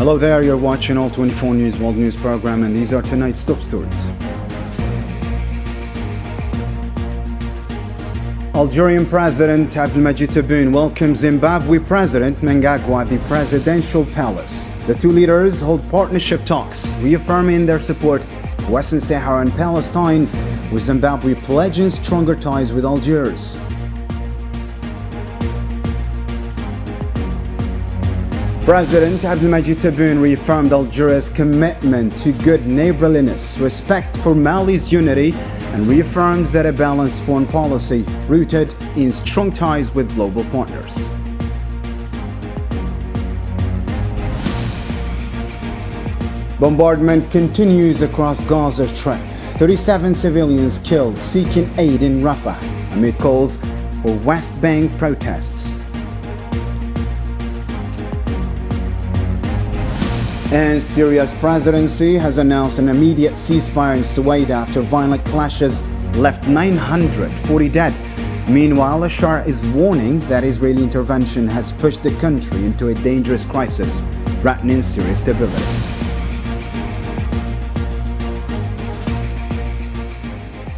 Hello there, you're watching All 24 News World News Program, and these are tonight's top stories. Algerian President Abdelmadjid Tebboune welcomes Zimbabwe President Mnangagwa at the Presidential Palace. The two leaders hold partnership talks, reaffirming their support for Western Sahara and Palestine, with Zimbabwe pledging stronger ties with Algiers. President Abdelmadjid Tebboune reaffirmed Algeria's commitment to good neighborliness, respect for Mali's unity, and reaffirms that a balanced foreign policy rooted in strong ties with global partners. Bombardment continues across Gaza Strip. 37 civilians killed seeking aid in Rafah amid calls for West Bank protests. And Syria's presidency has announced an immediate ceasefire in Suwaida after violent clashes left 940 dead. Meanwhile, Bashar is warning that Israeli intervention has pushed the country into a dangerous crisis, threatening Syria's stability.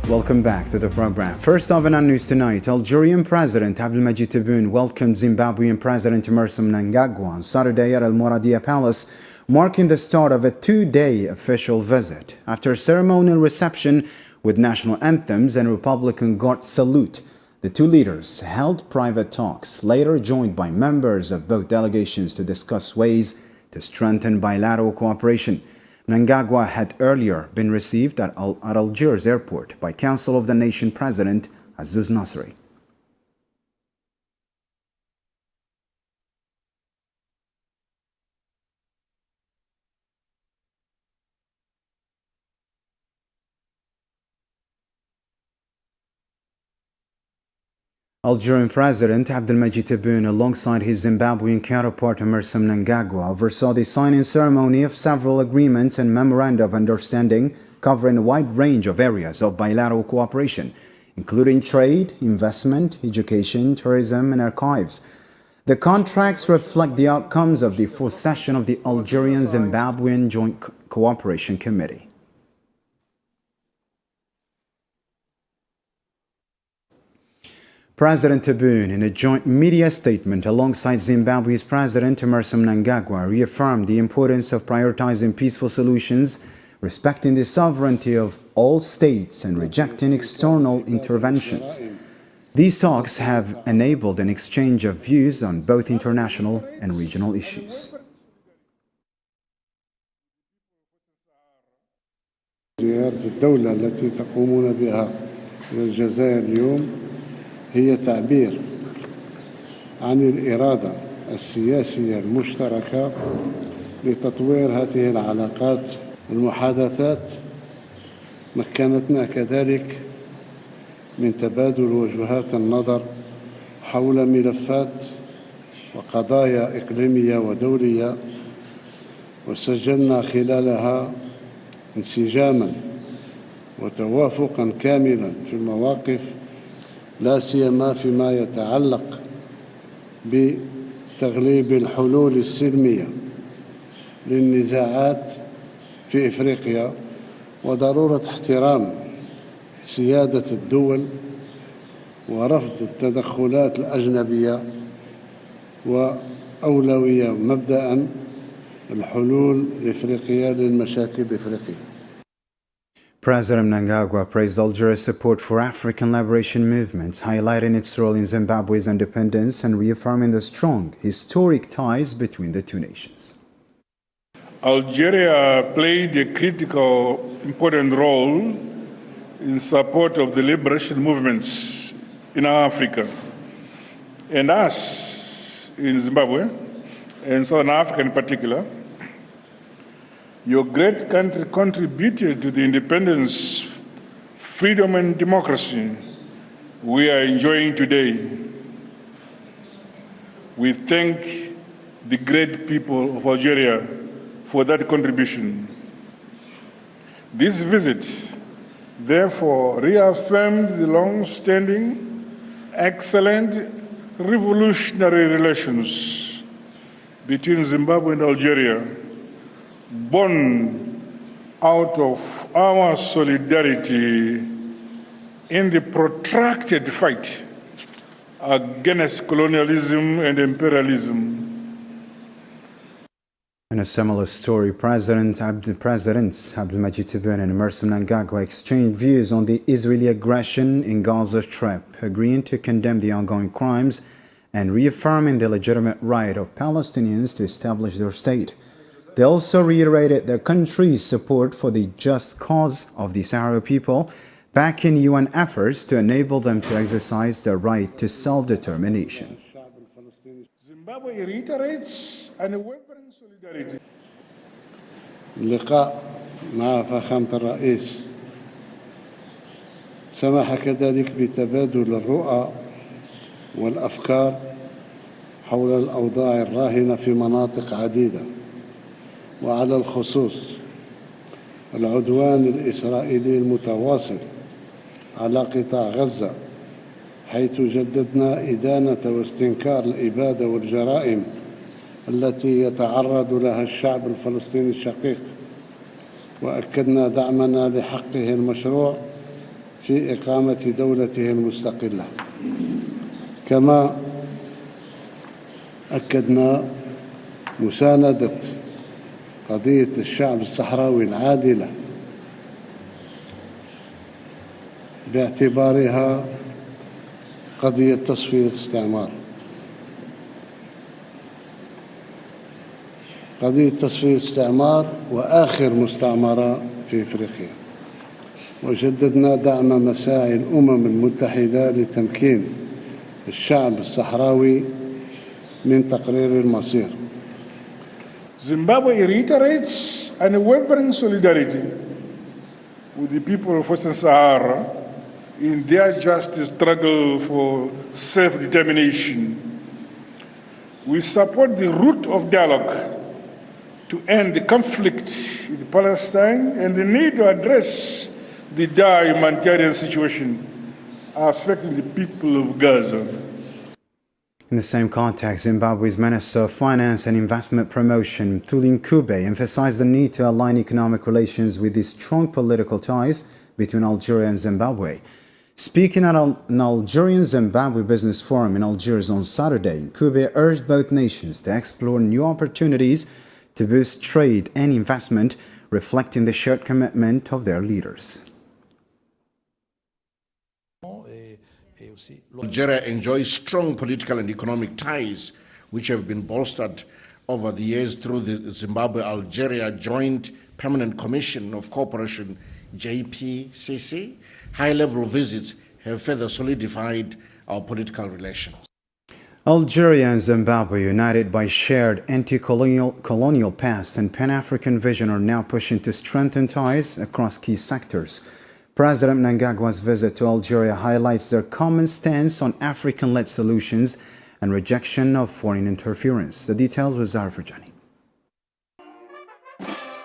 Welcome back to the program. First off, in our news tonight, Algerian President Abdelmadjid Tebboune welcomed Zimbabwean President Emmerson Mnangagwa on Saturday at Al Mouradia Palace, marking the start of a two-day official visit. After a ceremonial reception with national anthems and Republican Guard salute, the two leaders held private talks, later joined by members of both delegations to discuss ways to strengthen bilateral cooperation. Mnangagwa had earlier been received at Algiers airport by Council of the Nation President Azouz Nasri. Algerian President Abdelmadjid Tebboune, alongside his Zimbabwean counterpart Emmerson Mnangagwa, oversaw the signing ceremony of several agreements and memoranda of understanding covering a wide range of areas of bilateral cooperation, including trade, investment, education, tourism, and archives. The contracts reflect the outcomes of the fourth session of the Algerian-Zimbabwean Joint Cooperation Committee. President Tebboune, in a joint media statement alongside Zimbabwe's President Emmerson Mnangagwa, reaffirmed the importance of prioritizing peaceful solutions, respecting the sovereignty of all states, and rejecting external interventions. These talks have enabled an exchange of views on both international and regional issues. زيارة الدولة التي تقومون بها إلى الجزائر اليوم هي تعبير عن الإرادة السياسية المشتركة لتطوير هذه العلاقات. المحادثات مكنتنا كذلك من تبادل وجهات النظر حول ملفات وقضايا إقليمية ودولية، وسجلنا خلالها انسجاما وتوافقا كاملا في المواقف، لا سيما فيما يتعلق بتغليب الحلول السلمية للنزاعات في إفريقيا وضرورة احترام سيادة الدول ورفض التدخلات الأجنبية وأولوية مبدأ الحلول الإفريقية للمشاكل الإفريقية. President Mnangagwa praised Algeria's support for African liberation movements, highlighting its role in Zimbabwe's independence and reaffirming the strong historic ties between the two nations. Algeria played a critical, important role in support of the liberation movements in Africa, and us in Zimbabwe, and Southern Africa in particular. Your great country contributed to the independence, freedom, and democracy we are enjoying today. We thank the great people of Algeria for that contribution. This visit, therefore, reaffirmed the long-standing, excellent, revolutionary relations between Zimbabwe and Algeria, born out of our solidarity in the protracted fight against colonialism and imperialism. In a similar story, Presidents Abdelmajid Tebboune and Emmerson Mnangagwa exchanged views on the Israeli aggression in Gaza Strip, agreeing to condemn the ongoing crimes and reaffirming the legitimate right of Palestinians to establish their state. They also reiterated their country's support for the just cause of the Sahrawi people, backing UN efforts to enable them to exercise their right to self-determination. Zimbabwe reiterates unwavering solidarity. اللقاء مع فخامة الرئيس سمح كذلك بتبادل الرؤى والأفكار حول الأوضاع الراهنة في مناطق عديدة، وعلى الخصوص العدوان الإسرائيلي المتواصل على قطاع غزة، حيث جددنا إدانة واستنكار الإبادة والجرائم التي يتعرض لها الشعب الفلسطيني الشقيق، وأكدنا دعمنا لحقه المشروع في إقامة دولته المستقلة. كما أكدنا مساندة قضية الشعب الصحراوي العادلة باعتبارها قضية تصفية استعمار. قضية تصفية استعمار وآخر مستعمرة في إفريقيا. وجددنا دعم مساعي الأمم المتحدة لتمكين الشعب الصحراوي من تقرير المصير. Zimbabwe reiterates unwavering solidarity with the people of Western Sahara in their just struggle for self-determination. We support the route of dialogue to end the conflict with Palestine and the need to address the dire humanitarian situation affecting the people of Gaza. In the same context, Zimbabwe's Minister of Finance and Investment Promotion, Thuli Nkube, emphasized the need to align economic relations with the strong political ties between Algeria and Zimbabwe. Speaking at an Algerian-Zimbabwe business forum in Algiers on Saturday, Nkube urged both nations to explore new opportunities to boost trade and investment, reflecting the shared commitment of their leaders. Algeria enjoys strong political and economic ties, which have been bolstered over the years through the Zimbabwe-Algeria Joint Permanent Commission of Cooperation, JPCC. High-level visits have further solidified our political relations. Algeria and Zimbabwe, united by shared anti-colonial past and Pan-African vision, are now pushing to strengthen ties across key sectors. President Mnangagwa's visit to Algeria highlights their common stance on African-led solutions and rejection of foreign interference. The details with Zara Farjani.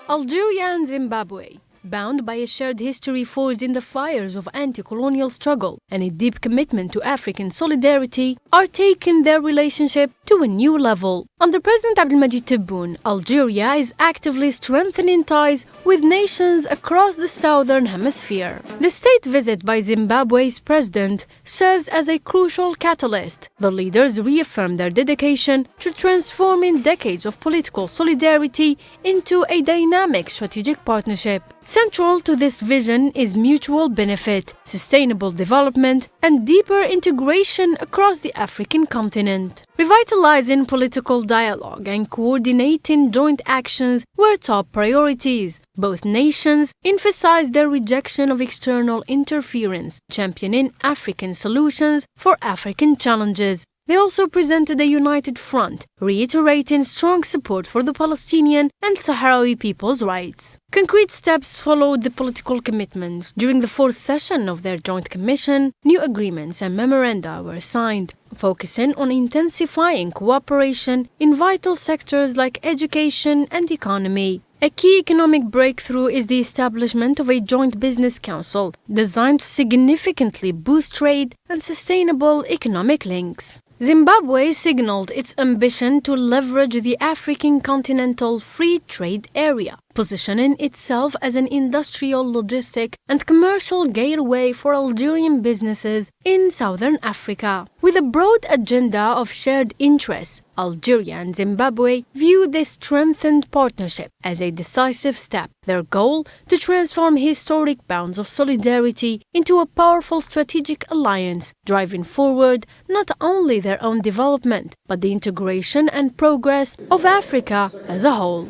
Algeria and Zimbabwe, bound by a shared history forged in the fires of anti-colonial struggle and a deep commitment to African solidarity, are taking their relationship to a new level. Under President Abdelmajid Tebboune, Algeria is actively strengthening ties with nations across the southern hemisphere. The state visit by Zimbabwe's president serves as a crucial catalyst. The leaders reaffirmed their dedication to transforming decades of political solidarity into a dynamic strategic partnership. Central to this vision is mutual benefit, sustainable development, and deeper integration across the African continent. Revitalizing political dialogue and coordinating joint actions were top priorities. Both nations emphasized their rejection of external interference, championing African solutions for African challenges. They also presented a united front, reiterating strong support for the Palestinian and Sahrawi people's rights. Concrete steps followed the political commitments. During the fourth session of their joint commission, new agreements and memoranda were signed, focusing on intensifying cooperation in vital sectors like education and economy. A key economic breakthrough is the establishment of a joint business council designed to significantly boost trade and sustainable economic links. Zimbabwe signaled its ambition to leverage the African Continental Free Trade Area, positioning itself as an industrial, logistic, and commercial gateway for Algerian businesses in Southern Africa. With a broad agenda of shared interests, Algeria and Zimbabwe view this strengthened partnership as a decisive step, their goal to transform historic bonds of solidarity into a powerful strategic alliance, driving forward not only their own development, but the integration and progress of Africa as a whole.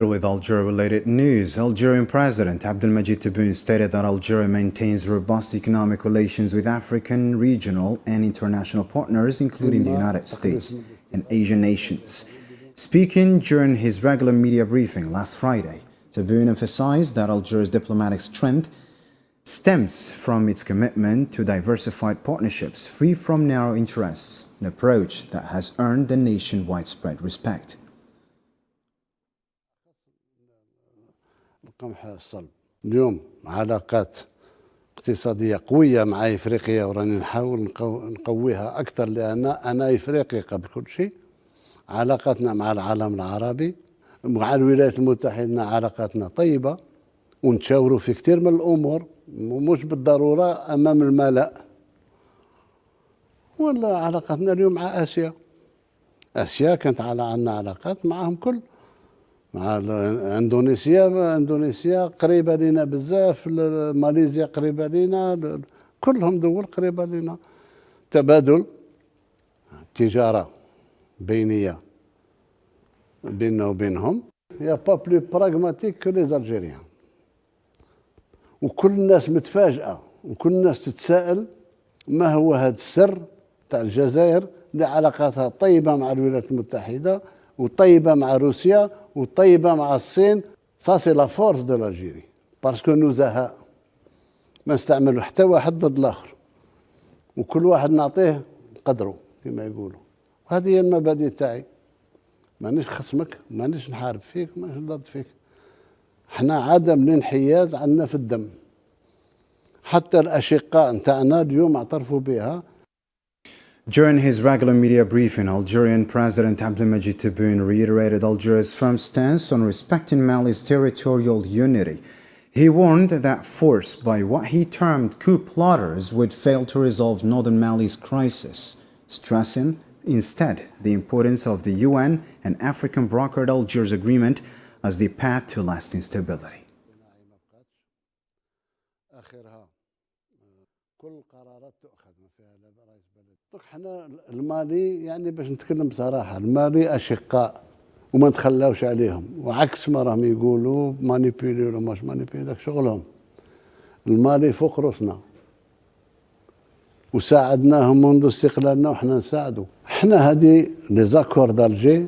With Algeria-related news, Algerian President Abdelmajid Tebboune stated that Algeria maintains robust economic relations with African, regional and international partners, including the United States and Asian nations. Speaking during his regular media briefing last Friday, Tebboune emphasized that Algeria's diplomatic strength stems from its commitment to diversified partnerships free from narrow interests, an approach that has earned the nation widespread respect. قمح الصلب اليوم علاقات اقتصادية قوية مع إفريقيا، وراني نحاول نقويها أكثر، لأن أنا إفريقي قبل كل شيء. علاقاتنا مع العالم العربي مع الولايات المتحدة علاقاتنا طيبة، ونتشاوروا في كثير من الأمور، مش بالضرورة أمام الملأ. ولا علاقاتنا اليوم مع آسيا كانت عندنا علاقات معهم كل، مع اندونيسيا قريبه لنا بزاف، ماليزيا قريبه لنا، كلهم دول قريبه لنا. تبادل تجاره بينيه بيننا وبينهم. يا با بلو براغماتيك كو لي الجيريان. وكل الناس متفاجئه وكل الناس تتساءل ما هو هذا السر تاع الجزائر اللي علاقاتها طيبه مع الولايات المتحده وطيبه مع روسيا وطيبه مع الصين. سا سي لا فورس دو الجيري، باسكو نزهاء، ما نستعملوا حتى واحد ضد الاخر، وكل واحد نعطيه قدره كما يقولوا. وهذه هي المبادئ تاعي، مانيش خصمك، مانيش نحارب فيك، مانيش ضد فيك. احنا عدم الانحياز عندنا في الدم، حتى الاشقاء نتاعنا اليوم اعترفوا بها. During his regular media briefing, Algerian President Abdelmajid Tebboune reiterated Algeria's firm stance on respecting Mali's territorial unity. He warned that force by what he termed coup plotters would fail to resolve northern Mali's crisis, stressing instead the importance of the UN and African brokered Algiers agreement as the path to lasting stability. احنا المالي يعني باش نتكلم بصراحه، المالي اشقاء وما نتخلاوش عليهم، وعكس ما راهم يقولوا مانيبيلي ولا ماش مانيبيلي، داك شغلهم. المالي فوق روسنا وساعدناهم منذ استقلالنا وحنا نساعدوا. احنا هذه لي زاكور دالجي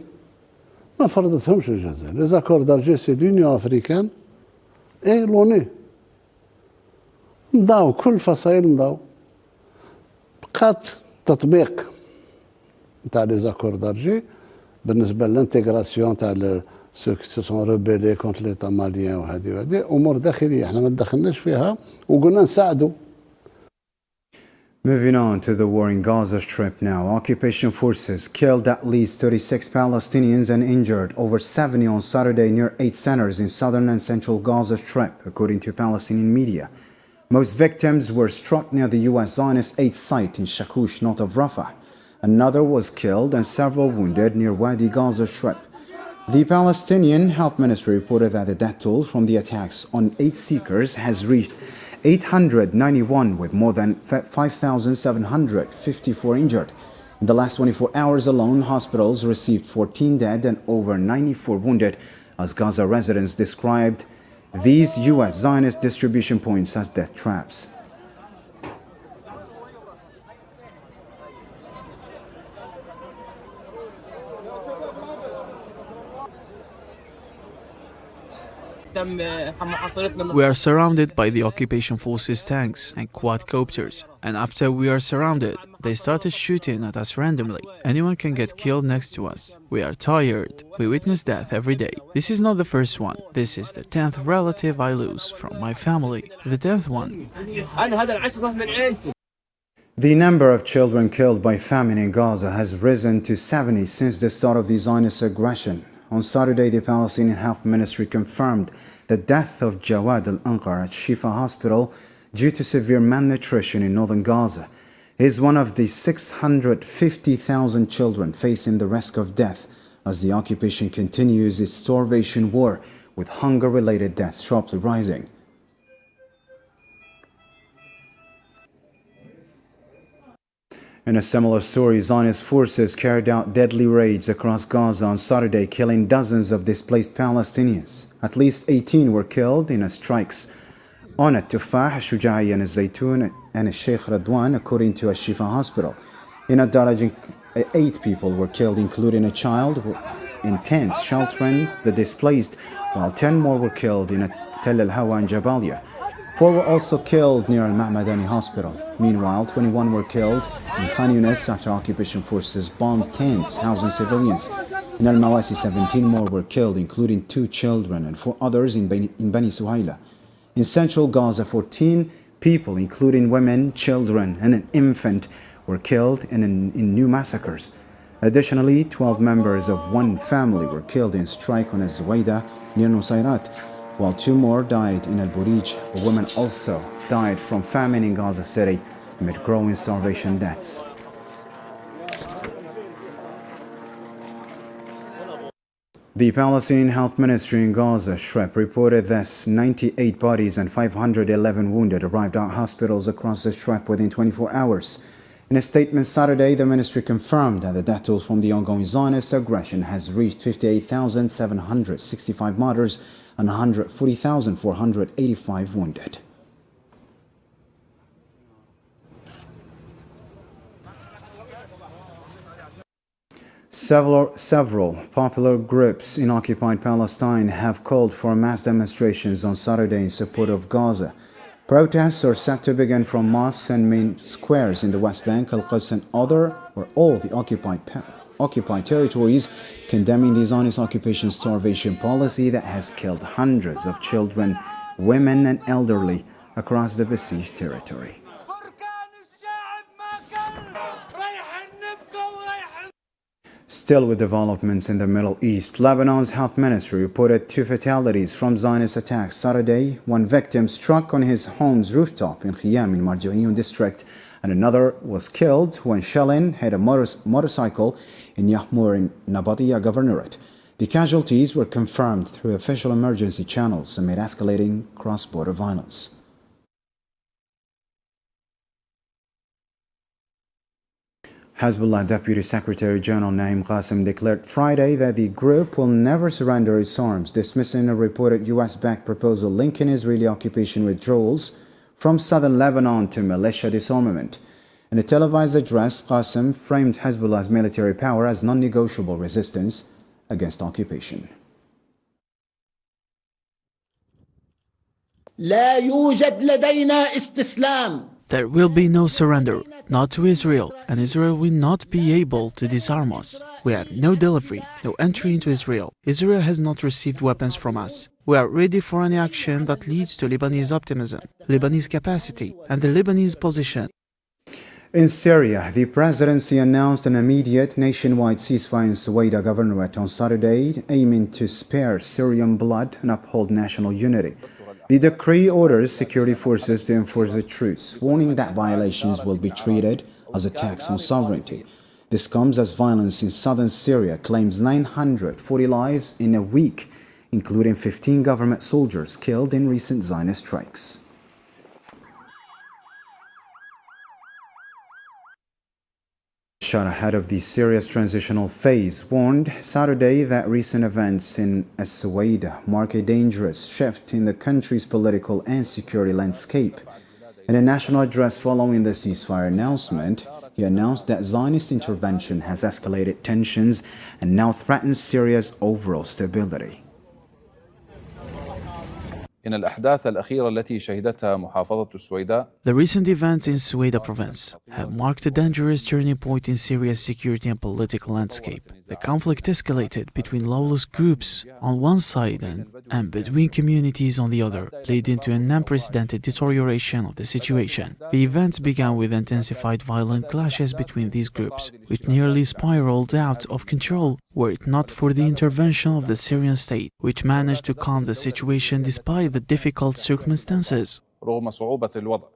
ما فرضتهمش الجزائر. لي زاكور دالجي سي لونيون افريكان اي لوني، مضاو كل الفصائل مضاو. بقات تطبيق تاع لي زاكور دالجي بالنسبه للانتيغراسيون تاع سو كي سون ريبيلي كونت ليتا ماليان، وهذه امور داخليه احنا ما دخلناش فيها وقلنا نساعدوا. Moving on to the war in Gaza Strip now. Occupation forces killed at least 36 Palestinians and injured over 70 on Saturday near 8 centers in southern and central Gaza Strip, according to Palestinian media. Most victims were struck near the U.S. Zionist aid site in Shakush, north of Rafah. Another was killed and several wounded near Wadi Gaza Strip. The Palestinian Health Ministry reported that the death toll from the attacks on aid seekers has reached 891, with more than 5,754 injured. In the last 24 hours alone, hospitals received 14 dead and over 94 wounded, as Gaza residents described these U.S. Zionist distribution points as death traps. We are surrounded by the occupation forces tanks and quadcopters, and after we are surrounded, they started shooting at us randomly. Anyone can get killed next to us. We are tired. We witness death every day. This is not the first one. This is the 10th relative I lose from my family. The 10th one. The number of children killed by famine in Gaza has risen to 70 since the start of the Zionist aggression. On Saturday, the Palestinian Health Ministry confirmed the death of Jawad al-Anqar at Shifa Hospital due to severe malnutrition in northern Gaza. He is one of the 650,000 children facing the risk of death as the occupation continues its starvation war, with hunger-related deaths sharply rising. In a similar story, Zionist forces carried out deadly raids across Gaza on Saturday, killing dozens of displaced Palestinians. At least 18 were killed in strikes on Tufah, Shujaiya, and Zaytun, and Sheikh Radwan, according to Shifa Hospital. In Daraj, 8 people were killed, including a child, in tents sheltering the displaced, while 10 more were killed in Tel al-Hawa and Jabalia. 4 were also killed near Al-Ma'madani Hospital. Meanwhile, 21 were killed in Khan Yunis after occupation forces bombed tents housing civilians. In Al-Mawasi, 17 more were killed, including 2 children, and 4 others in Bani Suhaila. In central Gaza, 14 people, including women, children, and an infant, were killed in new massacres. Additionally, 12 members of one family were killed in strike on Az-Zuwayda near Nusayrat, while 2 more died in Al-Burij. A woman also died from famine in Gaza City amid growing starvation deaths. The Palestinian Health Ministry in Gaza, Shrep, reported that 98 bodies and 511 wounded arrived at hospitals across the Shrep within 24 hours. In a statement Saturday, the ministry confirmed that the death toll from the ongoing Zionist aggression has reached 58,765 martyrs and 140,485 wounded. Several popular groups in occupied Palestine have called for mass demonstrations on Saturday in support of Gaza. Protests are set to begin from mosques and main squares in the West Bank, Al-Quds, and all the occupied territories, condemning the Zionist occupation starvation policy that has killed hundreds of children, women, and elderly across the besieged territory. Still with developments in the Middle East, Lebanon's health ministry reported 2 fatalities from Zionist attacks Saturday. 1 victim struck on his home's rooftop in Khiyam in Marja'iyun district, and another was killed when shelling hit a motorcycle in Yahmur in Nabatiya Governorate. The casualties were confirmed through official emergency channels amid escalating cross-border violence. Hezbollah Deputy Secretary General Naim Qassem declared Friday that the group will never surrender its arms, dismissing a reported US-backed proposal linking Israeli occupation withdrawals from southern Lebanon to militia disarmament. In a televised address, Qassem framed Hezbollah's military power as non-negotiable resistance against occupation. لا يوجد لدينا استسلام. There will be no surrender, not to Israel, and Israel will not be able to disarm us. We have no delivery, no entry into Israel. Israel has not received weapons from us. We are ready for any action that leads to Lebanese optimism, Lebanese capacity, and the Lebanese position. In Syria, the presidency announced an immediate nationwide ceasefire in Suwaida Governorate on Saturday, aiming to spare Syrian blood and uphold national unity. The decree orders security forces to enforce the truce, warning that violations will be treated as attacks on sovereignty. This comes as violence in southern Syria claims 940 lives in a week, including 15 government soldiers killed in recent Zionist strikes. Shot ahead of the Syria's transitional phase warned Saturday that recent events in As-Suwaida mark a dangerous shift in the country's political and security landscape. In a national address following the ceasefire announcement, he announced that Zionist intervention has escalated tensions and now threatens Syria's overall stability. إن الأحداث الأخيرة التي شهدتها محافظة السويداء The recent events in Suwaida province have marked a dangerous turning point in Syria's security and political landscape. The conflict escalated between lawless groups on one side and between communities on the other, leading to an unprecedented deterioration of the situation. The events began with intensified violent clashes between these groups, which nearly spiraled out of control were it not for the intervention of the Syrian state, which managed to calm the situation despite the difficult circumstances. رغم صعوبة الوضع.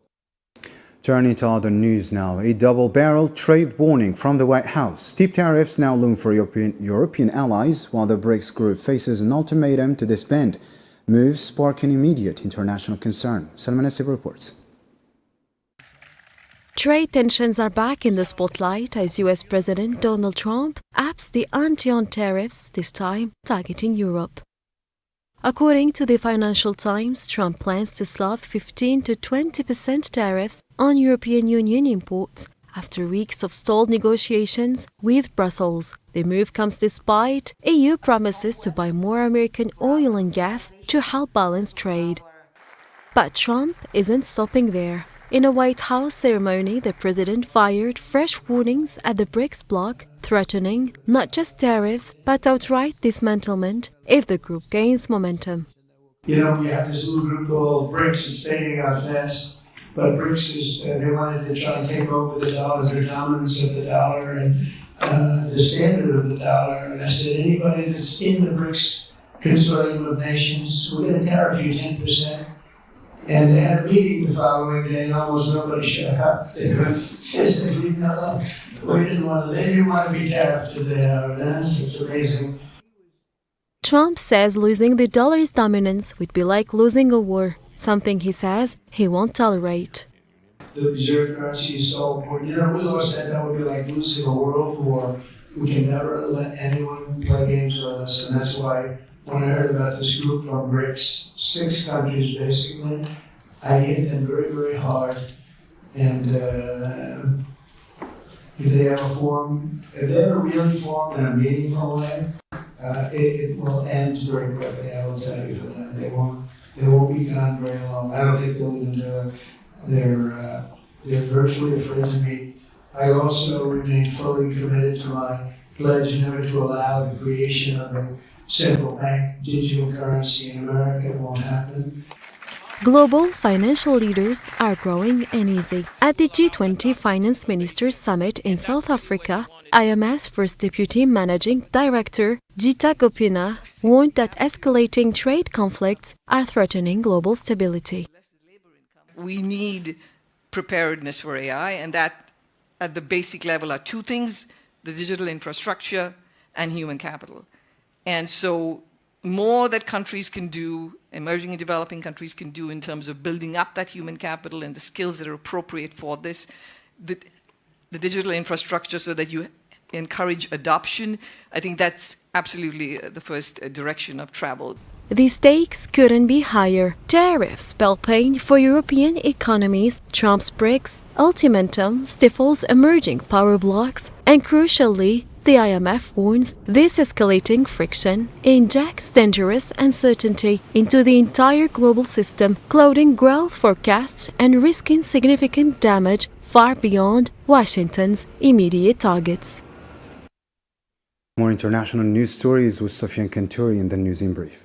Turning to other news now, a double-barreled trade warning from the White House. Steep tariffs now loom for European allies, while the BRICS group faces an ultimatum to disband. Moves sparking immediate international concern. Salman Essib reports. Trade tensions are back in the spotlight as US President Donald Trump ups the ante on tariffs, this time targeting Europe. According to the Financial Times, Trump plans to slap 15 to 20% tariffs on European Union imports after weeks of stalled negotiations with Brussels. The move comes despite EU promises to buy more American oil and gas to help balance trade. But Trump isn't stopping there. In a White House ceremony, the president fired fresh warnings at the BRICS bloc, threatening not just tariffs, but outright dismantlement if the group gains momentum. You know, we have this little group called BRICS, it's fading out fast, but BRICS is, they wanted to try and take over the dollar, the dominance of the dollar and the standard of the dollar. And I said, anybody that's in the BRICS consortium of nations, we're going to tariff you 10%. And they had a meeting the following day, and almost nobody showed up. They said, "Leave me alone." They didn't want to be tariffed to the It's amazing. Trump says losing the dollar's dominance would be like losing a war, something he says he won't tolerate. The reserve currency is so important. You know, we lost that would be like losing a world war. We can never let anyone play games with us, and that's why when I heard about this group from BRICS, 6 countries basically, I hit them very, very hard. And if they ever really form in a meaningful way, it will end very quickly. I will tell you for that. They won't be gone very long. I don't think they'll even do it. They're virtually afraid to meet. I also remain fully committed to my pledge never to allow the creation of a central bank digital currency in America. It won't happen. Global financial leaders are growing uneasy. At the G20 Finance Ministers Summit in South Africa, IMF's first deputy managing director, Jita Gopinath, warned that escalating trade conflicts are threatening global stability. We need preparedness for AI, and that at the basic level are 2 things: the digital infrastructure and human capital. And so more that countries can do, emerging and developing countries can do in terms of building up that human capital and the skills that are appropriate for this, the digital infrastructure so that you encourage adoption. I think that's absolutely the first direction of travel. The stakes couldn't be higher. Tariffs spell pain for European economies, Trump's BRICS ultimatum stifles emerging power blocs, and crucially, the IMF warns this escalating friction injects dangerous uncertainty into the entire global system, clouding growth forecasts and risking significant damage far beyond Washington's immediate targets. More international news stories with Sofian Kanturi in the News in Brief.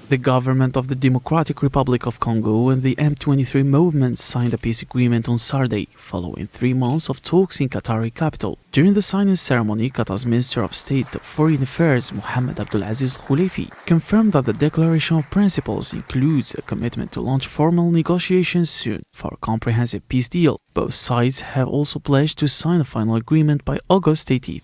The government of the Democratic Republic of Congo and the M23 movement signed a peace agreement on Saturday, following 3 months of talks in Qatari capital. During the signing ceremony, Qatar's Minister of State of Foreign Affairs, Mohammed Abdulaziz Khouleifi, confirmed that the Declaration of Principles includes a commitment to launch formal negotiations soon for a comprehensive peace deal. Both sides have also pledged to sign a final agreement by August 18th.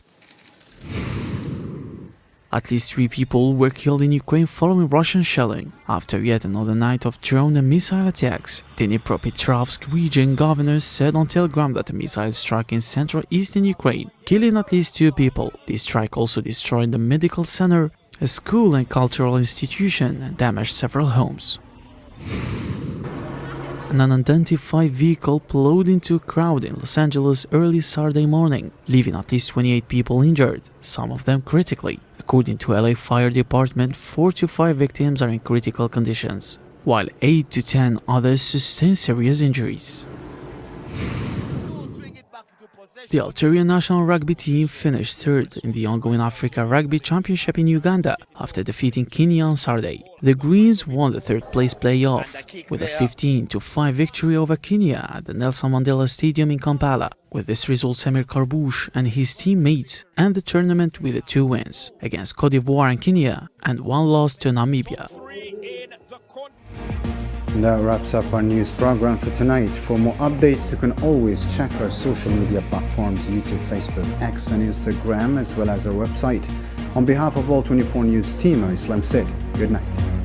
At least 3 people were killed in Ukraine following Russian shelling after yet another night of drone and missile attacks. The Dnipropetrovsk region governor said on Telegram that a missile struck in central eastern Ukraine, killing at least 2 people. The strike also destroyed the medical center, a school and cultural institution, and damaged several homes. An unidentified vehicle plowed into a crowd in Los Angeles early Saturday morning, leaving at least 28 people injured, some of them critically. According to LA Fire Department, 4 to 5 victims are in critical conditions. while 8 to 10 others sustained serious injuries. The Algerian national rugby team finished third in the ongoing Africa Rugby Championship in Uganda after defeating Kenya on Saturday. The Greens won the third-place playoff with a 15-5 victory over Kenya at the Nelson Mandela Stadium in Kampala. With this result, Samir Karbouche and his teammates end the tournament with 2 wins against Cote d'Ivoire and Kenya and 1 loss to Namibia. That wraps up our news program for tonight. For more updates, you can always check our social media platforms, YouTube, Facebook, X and Instagram, as well as our website. On behalf of all 24 News team, I'm Islam Sid. Good night.